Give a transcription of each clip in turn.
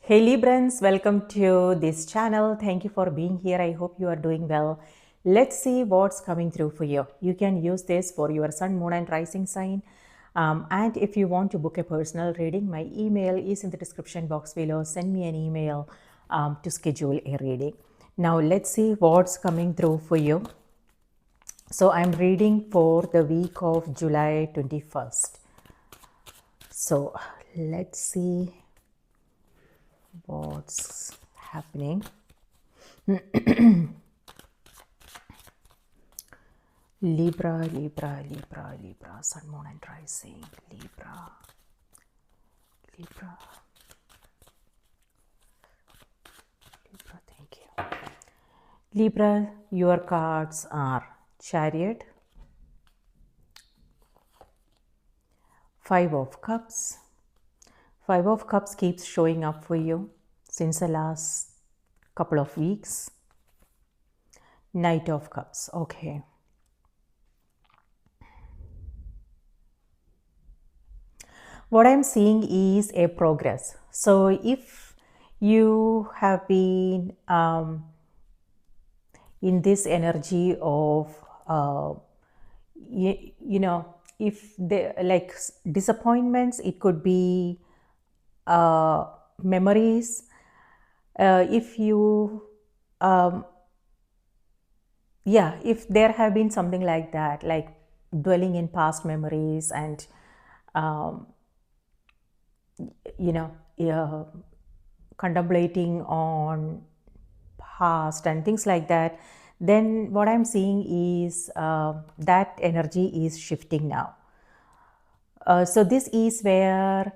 Hey Librans, welcome to this channel. Thank you for being here. I hope you are doing well. Let's see what's coming through for you. You can use this for your sun, moon, and rising sign. And if you want to book a personal reading, my email is in the description box below. Send me an email to schedule a reading. Now, let's see what's coming through for you. So, I'm reading for the week of July 21st. So, let's see what's happening. Libra, Libra, Libra, Libra, sun, moon, and rising. Libra, Libra, Libra, thank you. Libra, your cards are Chariot, Five of Cups. Five of Cups keeps showing up for you since the last couple of weeks. Knight of Cups, okay. What I'm seeing is a progress. So if you have been in this energy of, if they like disappointments, it could be memories. If you, if there have been something like that, like dwelling in past memories and contemplating on past and things like that, then what I'm seeing is that energy is shifting now. So this is where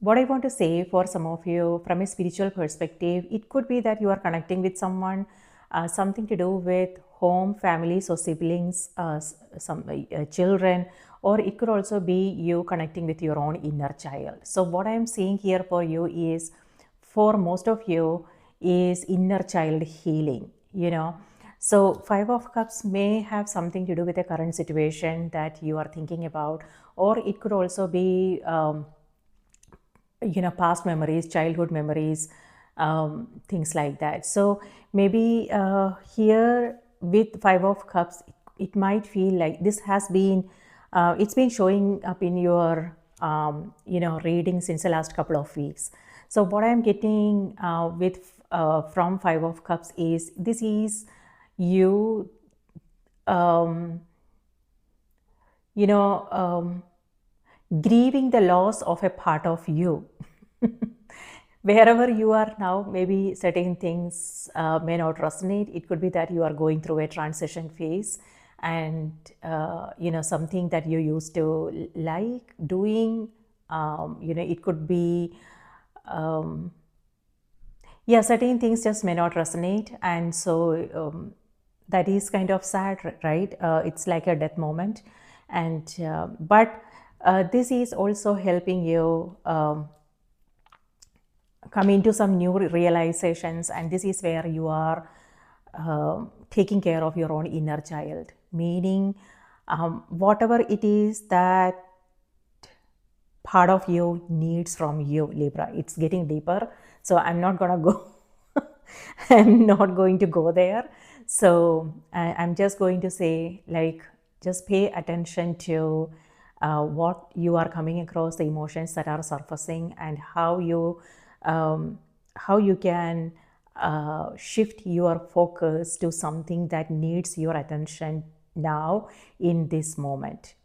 what I want to say for some of you from a spiritual perspective, it could be that you are connecting with someone, something to do with home, families or siblings, some children, or it could also be you connecting with your own inner child. So what I am seeing here for you is, for most of you, is inner child healing, So Five of Cups may have something to do with a current situation that you are thinking about, or it could also be past memories, childhood memories, things like that. So maybe here with Five of Cups, it might feel like this has been it's been showing up in your reading since the last couple of weeks. So what I'm getting from Five of Cups is, this is you grieving the loss of a part of you. Wherever you are now, maybe certain things may not resonate. It could be that you are going through a transition phase, and something that you used to like doing, it could be certain things just may not resonate, and so that is kind of sad, right? It's like a death moment, and but this is also helping you come into some new realizations, and this is where you are taking care of your own inner child, meaning whatever it is that part of you needs from you, Libra. It's getting deeper, so I'm not gonna go I'm not going to go there. So I'm just going to say, like, just pay attention to what you are coming across, the emotions that are surfacing, and how you can shift your focus to something that needs your attention now in this moment.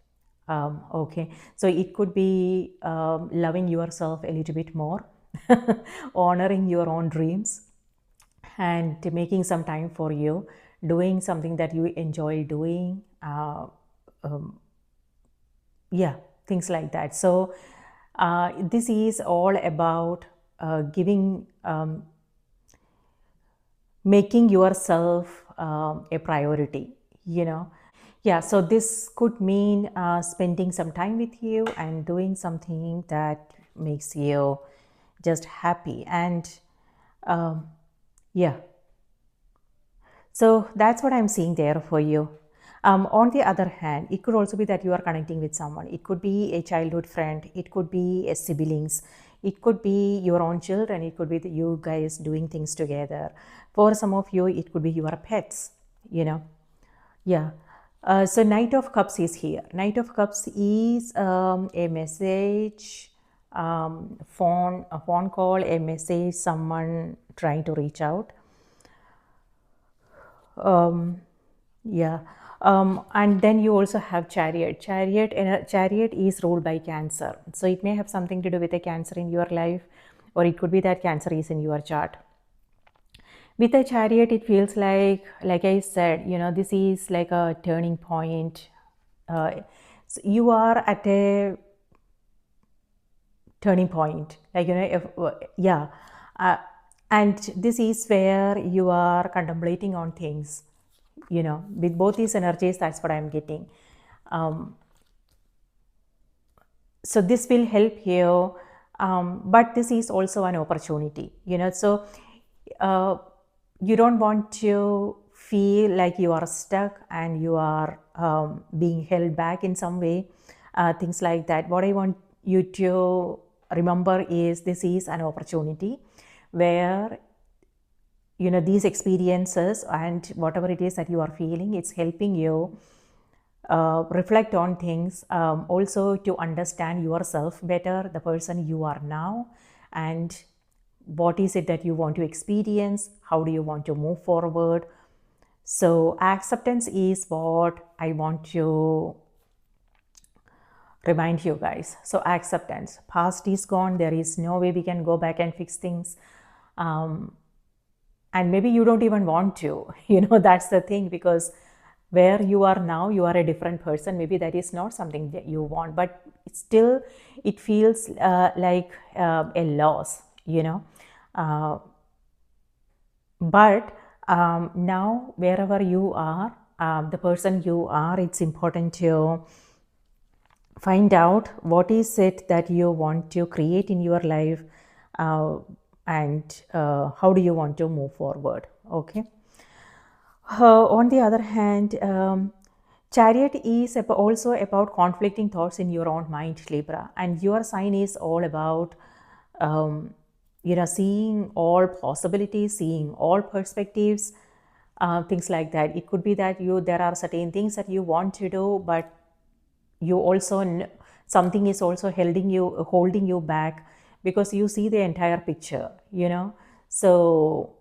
Okay, so it could be loving yourself a little bit more, honoring your own dreams, and making some time for you, doing something that you enjoy doing, things like that. So this is all about giving, making yourself a priority, so this could mean spending some time with you and doing something that makes you just happy. And so that's what I'm seeing there for you. On the other hand, it could also be that you are connecting with someone. It could be a childhood friend, it could be a siblings, It could be your own children, it could be you guys doing things together. For some of you, it could be your pets, Yeah. So Knight of Cups is here. Knight of Cups is a message, a phone call, a message, someone trying to reach out. Yeah. And then you also have Chariot. Chariot is ruled by Cancer. So it may have something to do with a Cancer in your life, or it could be that Cancer is in your chart. With a Chariot, it feels like I said, this is like a turning point. So you are at a turning point, and this is where you are contemplating on things, with both these energies. That's what I'm getting. So this will help you, but this is also an opportunity, so you don't want to feel like you are stuck and you are being held back in some way, things like that. What I want you to remember is this is an opportunity where these experiences and whatever it is that you are feeling, it's helping you reflect on things, also to understand yourself better, the person you are now, and what is it that you want to experience, how do you want to move forward. So acceptance is what I want to remind you guys. So acceptance, past is gone, there is no way we can go back and fix things, and maybe you don't even want to, that's the thing, because where you are now, you are a different person. Maybe that is not something that you want, but still it feels like a loss, but now wherever you are, the person you are, it's important to find out what is it that you want to create in your life, and how do you want to move forward. Okay. On the other hand, Chariot is also about conflicting thoughts in your own mind, Libra, and your sign is all about seeing all possibilities, seeing all perspectives, things like that. It could be that there are certain things that you want to do, but you also something is also holding you back, because you see the entire picture, so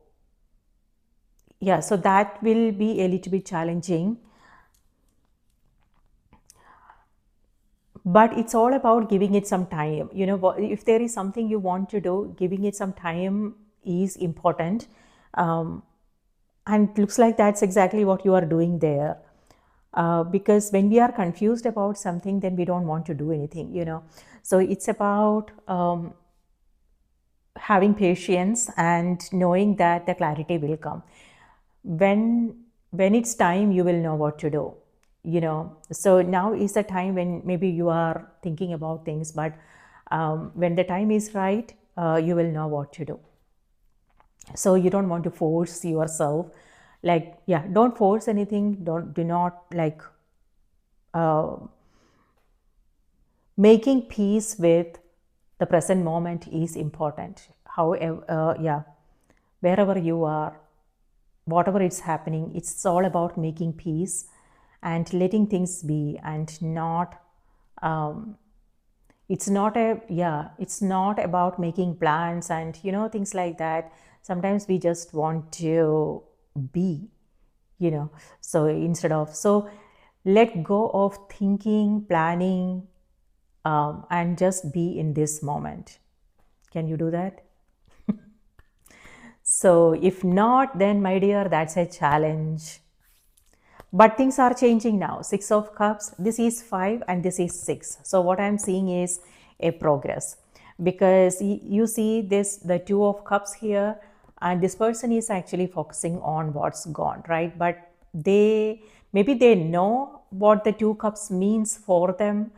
yeah, so that will be a little bit challenging, but it's all about giving it some time. If there is something you want to do, giving it some time is important, and looks like that's exactly what you are doing there. Because when we are confused about something, then we don't want to do anything, so it's about having patience and knowing that the clarity will come. When it's time, you will know what to do, so now is the time when maybe you are thinking about things, but when the time is right, you will know what to do. So you don't want to force yourself, don't force anything, do not making peace with the present moment is important. However, wherever you are, whatever is happening, it's all about making peace and letting things be, and not it's not about making plans and things like that. Sometimes we just want to be, so let go of thinking, planning, and just be in this moment. Can you do that? So if not, then my dear, that's a challenge. But things are changing now. 6 of Cups, this is 5 and this is 6. So what I'm seeing is a progress, because you see the 2 of Cups here, and this person is actually focusing on what's gone, right? But maybe they know what the 2 Cups means for them,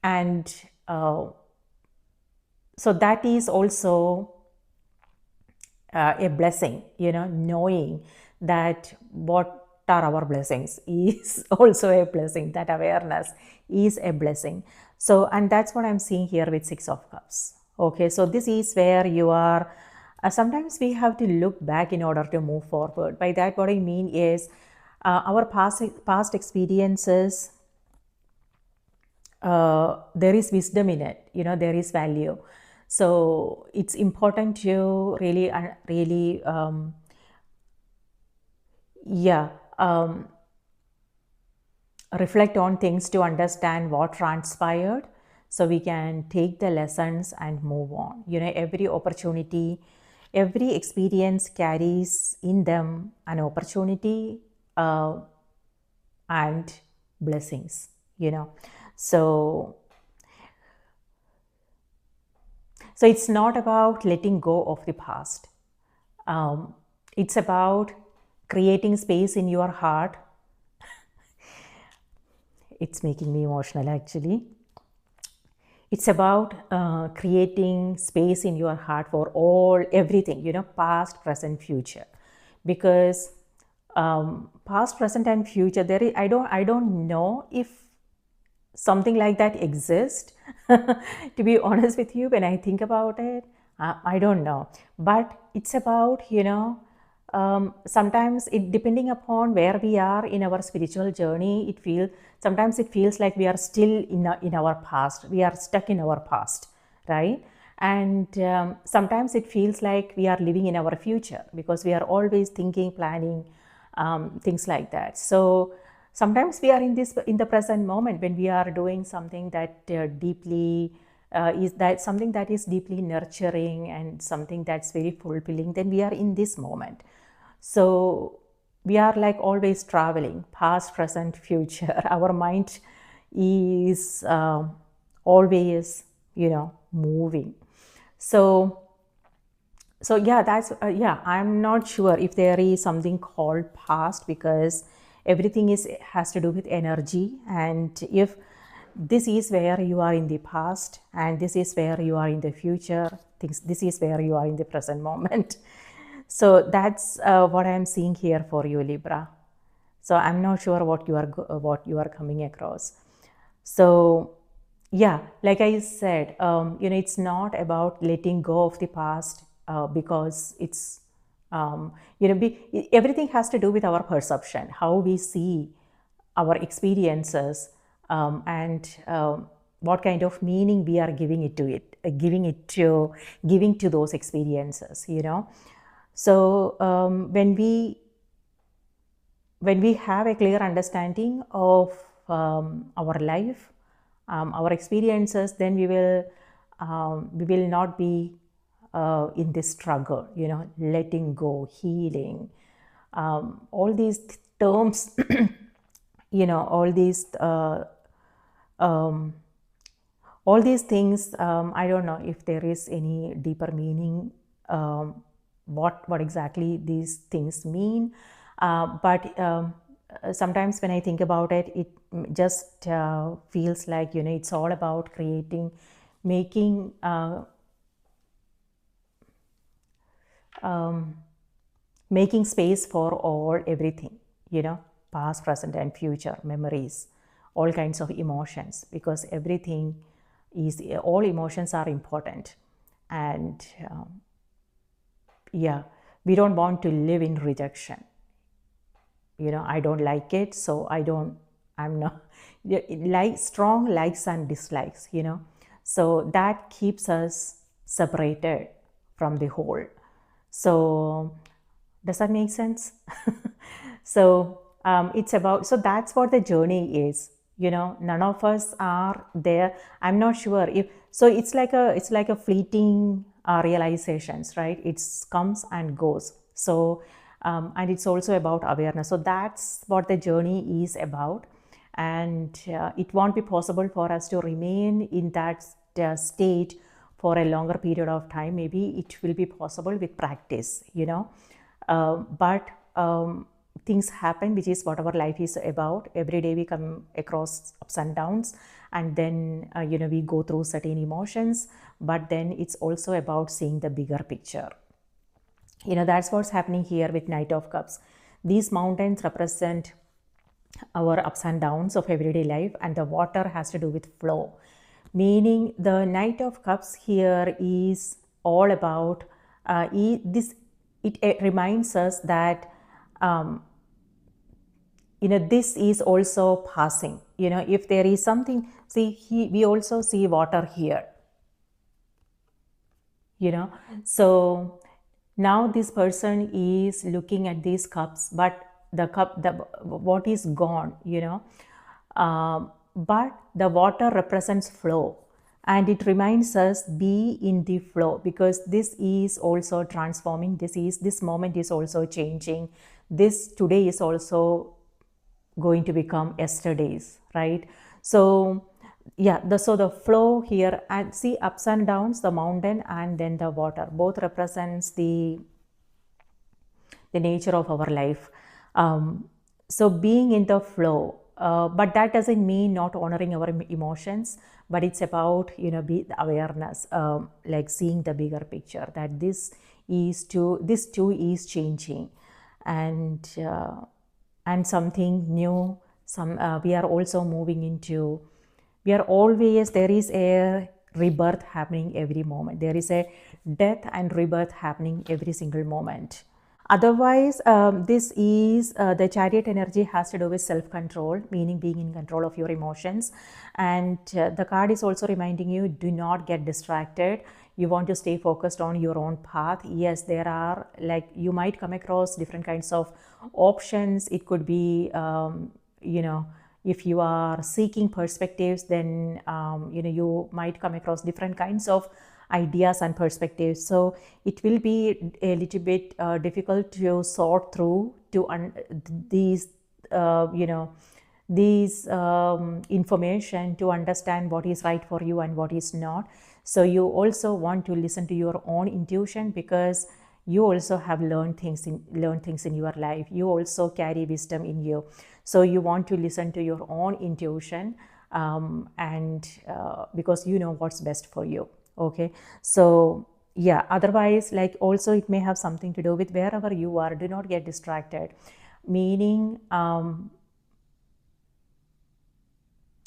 and so that is also a blessing, knowing that what are our blessings is also a blessing. That awareness is a blessing. So, and that's what I'm seeing here with Six of Cups. Okay, so this is where you are. Sometimes we have to look back in order to move forward. By that, what I mean is our past experiences. There is wisdom in it. There is value. So it's important to really, yeah. Reflect on things to understand what transpired, so we can take the lessons and move on. Every opportunity, every experience carries in them an opportunity and blessings. So it's not about letting go of the past. It's about creating space in your heart. It's making me emotional, actually. It's about creating space in your heart for everything, past, present, future. Because past, present, and future, I don't know if something like that exists. To be honest with you, when I think about it, I don't know. But it's about, sometimes it depending upon where we are in our spiritual journey, sometimes it feels like we are still in our past. We are stuck in our past, right? And sometimes it feels like we are living in our future, because we are always thinking, planning, things like that. So sometimes we are in the present moment when we are doing something that deeply something that is deeply nurturing and something that's very fulfilling. Then we are in this moment. So we are like always traveling, past, present, future. Our mind is always, moving. So yeah, I'm not sure if there is something called past, because everything has to do with energy. And if this is where you are in the past and this is where you are in the future, this is where you are in the present moment. So that's what I'm seeing here for you, Libra. So I'm not sure what you are coming across. So yeah, like I said, it's not about letting go of the past, because it's everything has to do with our perception, how we see our experiences, and what kind of meaning we are giving to those experiences. So when we have a clear understanding of our life, our experiences, then we will not be in this struggle, letting go, healing, all these terms, all these things. I don't know if there is any deeper meaning, what exactly these things mean. But sometimes when I think about it, it just feels like, it's all about making making space for everything, past, present, and future memories, all kinds of emotions, because all emotions are important. And yeah, we don't want to live in rejection. I don't like it, so I'm not like strong likes and dislikes. So that keeps us separated from the whole. So does that make sense? So it's about, so that's what the journey is. None of us are there. I'm not sure if, so it's like a fleeting realizations, right? It comes and goes. So and it's also about awareness. So that's what the journey is about. And it won't be possible for us to remain in that state for a longer period of time. Maybe it will be possible with practice, but things happen, which is what our life is about. Every day we come across ups and downs, and then we go through certain emotions, but then it's also about seeing the bigger picture. That's what's happening here with Knight of Cups. These mountains represent our ups and downs of everyday life, and the water has to do with flow. meaning the Knight of Cups here is all about this. It reminds us that this is also passing. If there is something, see, we also see water here. So now this person is looking at these cups, but what is gone, but the water represents flow, and it reminds us be in the flow, because this is also transforming. This moment is also changing. This today is also going to become yesterday's, right? So yeah, so the flow here, and see, ups and downs, the mountain and then the water, both represents the nature of our life. So being in the flow, but that doesn't mean not honoring our emotions, but it's about be the awareness, like seeing the bigger picture, that this too is changing, and something new. We are also moving into, there is a rebirth happening every moment. There is a death and rebirth happening every single moment. Otherwise, this is the Chariot energy has to do with self-control, meaning being in control of your emotions. And the card is also reminding you, do not get distracted. You want to stay focused on your own path. Yes, there are, like, you might come across different kinds of options. It could be, if you are seeking perspectives, then you might come across different kinds of ideas and perspectives. So it will be a little bit difficult to sort through these information to understand what is right for you and what is not. So you also want to listen to your own intuition, because you also have learned things in your life. You also carry wisdom in you. So you want to listen to your own intuition, and because you know what's best for you. Okay, so yeah, otherwise, like, also it may have something to do with wherever you are, do not get distracted, meaning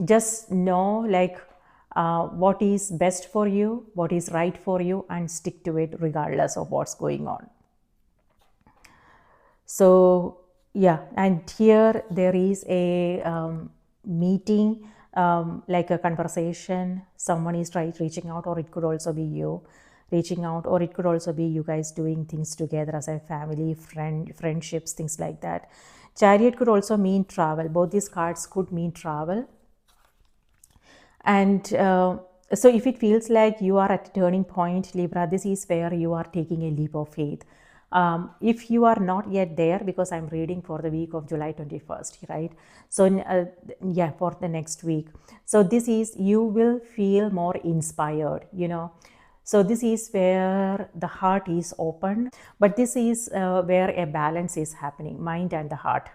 just know, like, what is best for you, what is right for you, and stick to it regardless of what's going on. So yeah, and here there is a meeting, like a conversation. Someone is reaching out, or it could also be you reaching out, or it could also be you guys doing things together as a family, friendships, things like that. Chariot could also mean travel. Both these cards could mean travel. And so if it feels like you are at a turning point, Libra, this is where you are taking a leap of faith. If you are not yet there, because I'm reading for the week of July 21st, right? So yeah, for the next week. So this is, you will feel more inspired, So this is where the heart is open, but this is where a balance is happening, mind and the heart,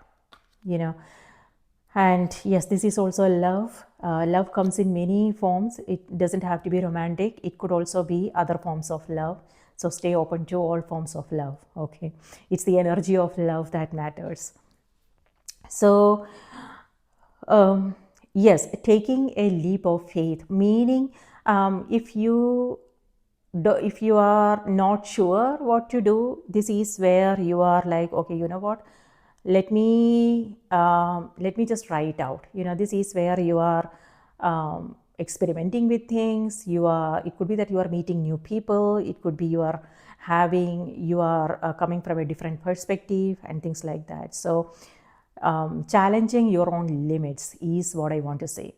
And yes, this is also love. Love comes in many forms. It doesn't have to be romantic. It could also be other forms of love. So stay open to all forms of love. Okay, it's the energy of love that matters. So yes, taking a leap of faith, meaning if you are not sure what to do, this is where you are like, okay, you know what, let me just try it out. This is where you are experimenting with things. It could be that you are meeting new people. It could be you are coming from a different perspective and things like that. So challenging your own limits is what I want to say.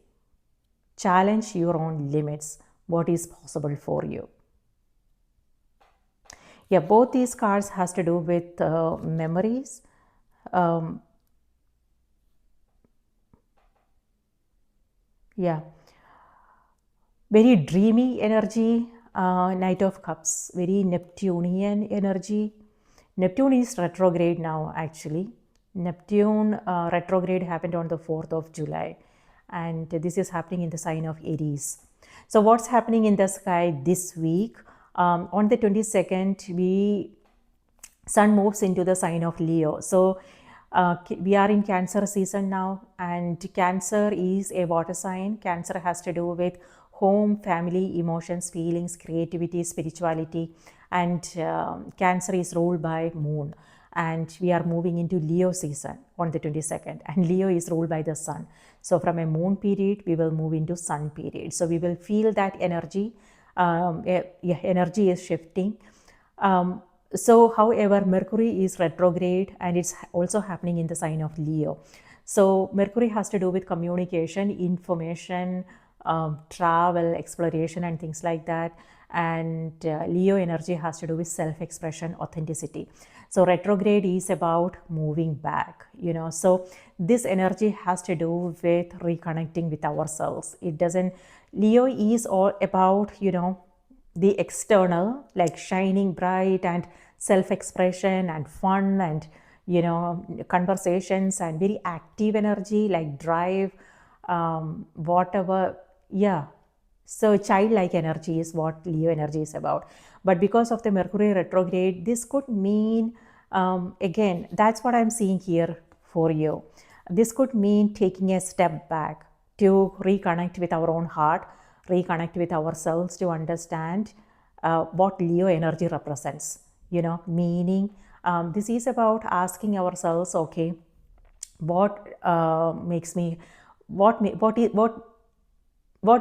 Challenge your own limits, what is possible for you. Yeah, both these cards has to do with memories. Yeah, very dreamy energy. Knight of Cups, very Neptunian energy. Neptune is retrograde now, actually. Neptune retrograde happened on the 4th of July, and this is happening in the sign of Aries. So what's happening in the sky this week? On the 22nd, Sun moves into the sign of Leo. So we are in Cancer season now, and Cancer is a water sign. Cancer has to do with home, family, emotions, feelings, creativity, spirituality, and Cancer is ruled by moon. And we are moving into Leo season on the 22nd, and Leo is ruled by the sun. So from a moon period, we will move into sun period. So we will feel that energy. Energy is shifting. So, however, Mercury is retrograde and it's also happening in the sign of Leo. So, Mercury has to do with communication, information, travel, exploration, and things like that. And Leo energy has to do with self expression, authenticity. So, retrograde is about moving back, So, this energy has to do with reconnecting with ourselves. It doesn't, Leo is all about, the external, like shining bright and self-expression and fun and conversations and very active energy, like drive, whatever. So childlike energy is what Leo energy is about. But because of the Mercury retrograde, this could mean, again, that's what I'm seeing here for you. This could mean taking a step back to reconnect with our own heart, reconnect with ourselves, to understand what Leo energy represents, meaning this is about asking ourselves, okay, what makes me, what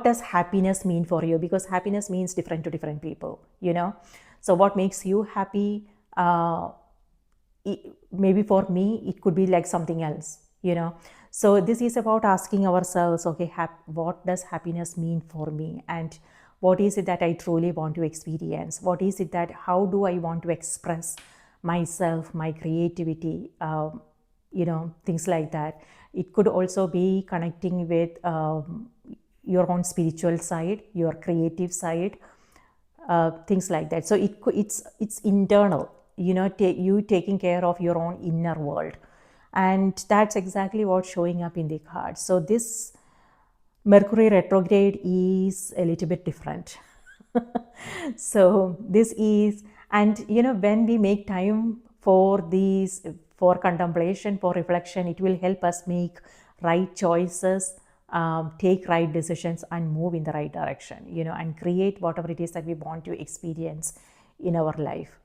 does happiness mean for you? Because happiness means different to different people, So what makes you happy? Maybe for me, it could be like something else, So this is about asking ourselves, okay, what does happiness mean for me? And what is it that I truly want to experience? What is it that, how do I want to express myself, my creativity, things like that. It could also be connecting with your own spiritual side, your creative side, things like that. So it's internal, you taking care of your own inner world. And that's exactly what's showing up in the card. So this Mercury retrograde is a little bit different. So this is, and when we make time for these, for contemplation, for reflection, it will help us make right choices, take right decisions, and move in the right direction, and create whatever it is that we want to experience in our life.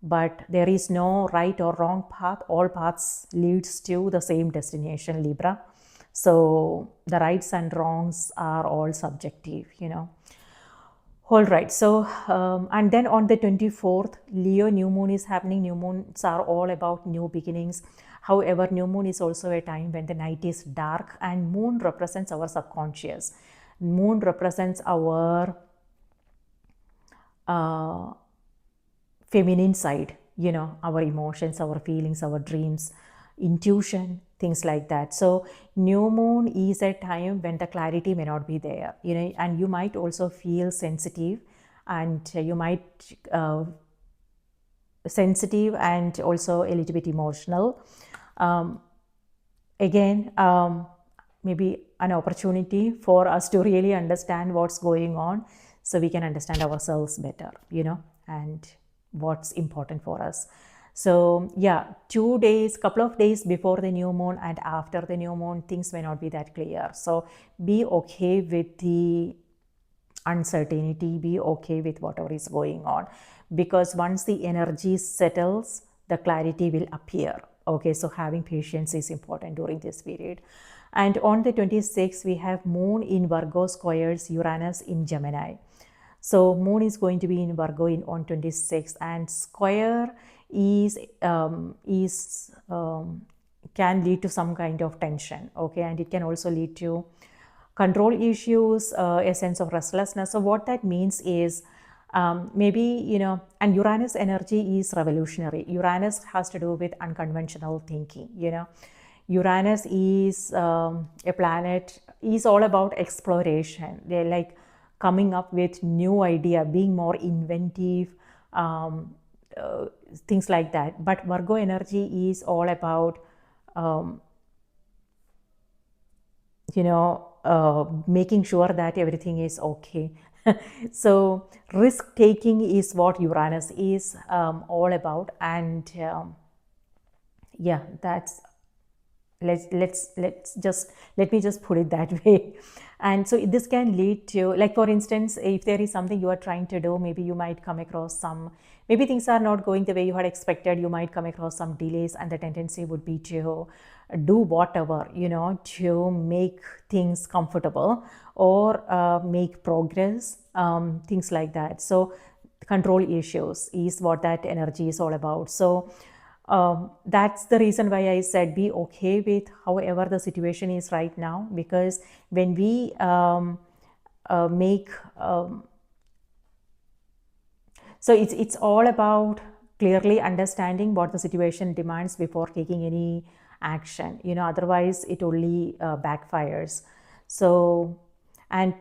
But there is no right or wrong path. All paths leads to the same destination, Libra. So the rights and wrongs are all subjective, All right. So, and then on the 24th, Leo new moon is happening. New moons are all about new beginnings. However, new moon is also a time when the night is dark, and moon represents our subconscious. Moon represents our feminine side, our emotions, our feelings, our dreams, intuition, things like that. So new moon is a time when the clarity may not be there, and you might also feel sensitive, and you might sensitive and also a little bit emotional. Again, maybe an opportunity for us to really understand what's going on, so we can understand ourselves better, and what's important for us. So yeah, couple of days before the new moon and after the new moon, things may not be that clear. So be okay with the uncertainty, be okay with whatever is going on, because once the energy settles, the clarity will appear. Okay, so having patience is important during this period. And on the 26th, we have moon in Virgo squares Uranus in Gemini. So moon is going to be in Virgo on 26th, and square can lead to some kind of tension. Okay, and it can also lead to control issues, a sense of restlessness. So what that means is, maybe, and Uranus energy is revolutionary. Uranus has to do with unconventional thinking, Uranus is a planet, is all about exploration. They're like coming up with new idea, being more inventive, things like that. But Virgo energy is all about, making sure that everything is okay. So risk taking is what Uranus is all about. And yeah, that's let me just put it that way. And so this can lead to, like for instance, if there is something you are trying to do, maybe you might come across some, maybe things are not going the way you had expected, you might come across some delays, and the tendency would be to do whatever, to make things comfortable or make progress, things like that. So control issues is what that energy is all about. So that's the reason why I said be okay with however the situation is right now, because when we make so it's all about clearly understanding what the situation demands before taking any action. Otherwise it only backfires. So and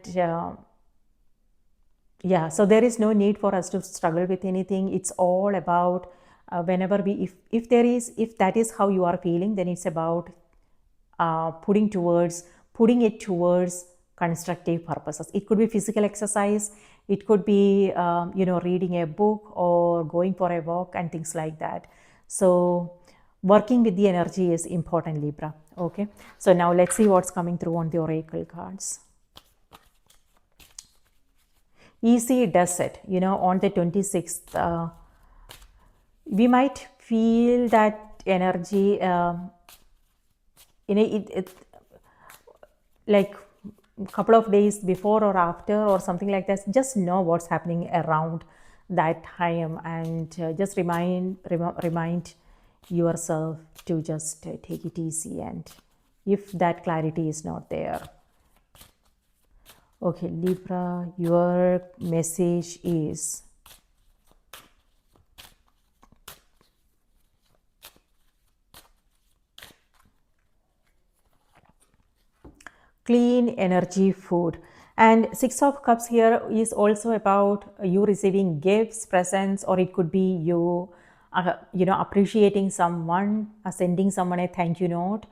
yeah, so there is no need for us to struggle with anything. It's all about whenever we, if that is how you are feeling, then it's about putting it towards constructive purposes. It could be physical exercise, it could be reading a book or going for a walk and things like that. So working with the energy is important, Libra. Okay, so now let's see what's coming through on the oracle cards. Easy does it, on the 26th. We might feel that energy, like a couple of days before or after or something like that. Just know what's happening around that time, and just remind yourself to just take it easy, and if that clarity is not there. Okay, Libra, your message is clean energy food. And Six of Cups here is also about you receiving gifts, presents, or it could be you appreciating someone, sending someone a thank you note,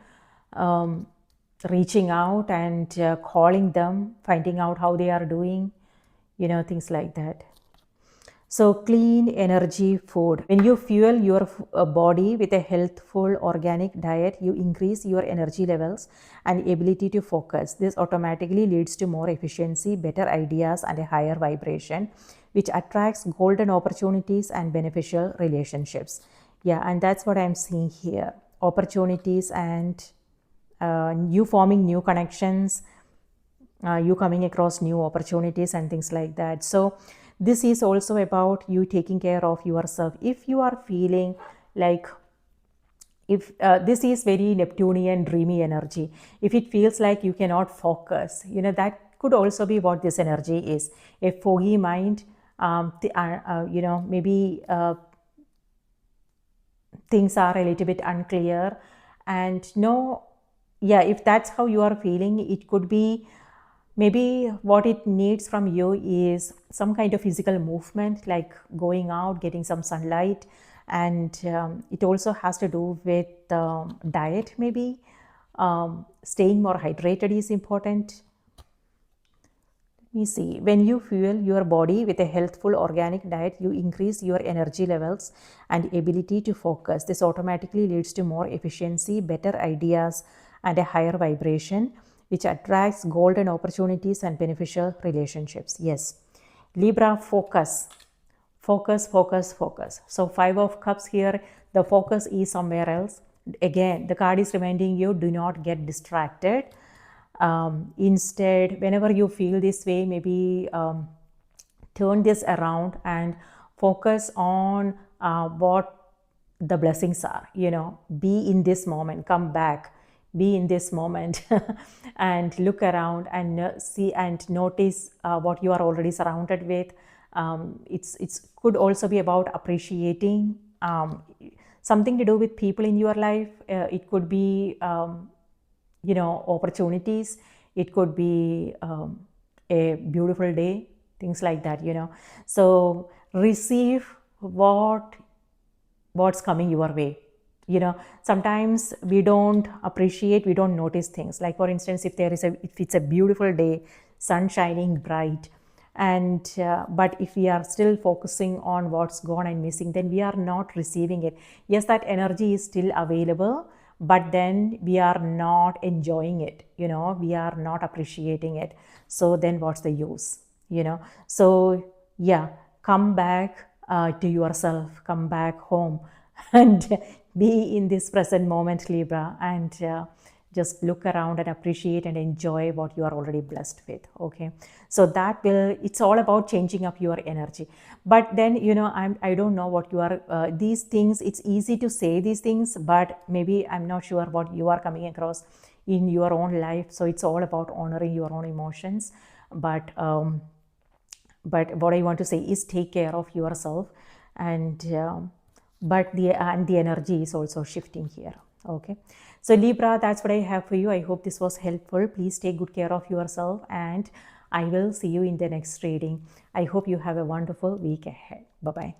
reaching out and calling them, finding out how they are doing, things like that. So clean energy food. When you fuel your body with a healthful organic diet, you increase your energy levels and ability to focus. This automatically leads to more efficiency, better ideas, and a higher vibration, which attracts golden opportunities and beneficial relationships. Yeah, and that's what I'm seeing here. Opportunities and you forming new connections, you coming across new opportunities and things like that. So this is also about you taking care of yourself. If you are feeling like, if this is very Neptunian dreamy energy, if it feels like you cannot focus, that could also be what this energy is. A foggy mind, maybe things are a little bit unclear, and if that's how you are feeling, it could be maybe what it needs from you is some kind of physical movement, like going out, getting some sunlight, and it also has to do with diet maybe. Staying more hydrated is important. Let me see. When you fuel your body with a healthful organic diet, you increase your energy levels and ability to focus. This automatically leads to more efficiency, better ideas, and a higher vibration, which attracts golden opportunities and beneficial relationships. Yes. Libra, focus. Focus, focus, focus. So 5 of Cups here, the focus is somewhere else. Again, the card is reminding you, do not get distracted. Instead, whenever you feel this way, maybe turn this around and focus on what the blessings are. Be in this moment, come back, be in this moment and look around and see and notice what you are already surrounded with. It's could also be about appreciating something to do with people in your life. It could be opportunities, it could be a beautiful day, things like that. So receive what's coming your way. Sometimes we don't appreciate, we don't notice things. Like for instance, if it's a beautiful day, sun shining bright, and but if we are still focusing on what's gone and missing, then we are not receiving it. Yes, that energy is still available, but then we are not enjoying it, we are not appreciating it. So then what's the use, so yeah, come back to yourself, come back home and be in this present moment, Libra, and just look around and appreciate and enjoy what you are already blessed with. Okay, so that will, it's all about changing up your energy. But then I don't know what you are these things, it's easy to say these things, but maybe I'm not sure what you are coming across in your own life. So it's all about honoring your own emotions. But what I want to say is take care of yourself, and but the energy is also shifting here. Okay, so Libra, that's what I have for you. I hope this was helpful. Please take good care of yourself, and I will see you in the next reading. I hope you have a wonderful week ahead. Bye bye.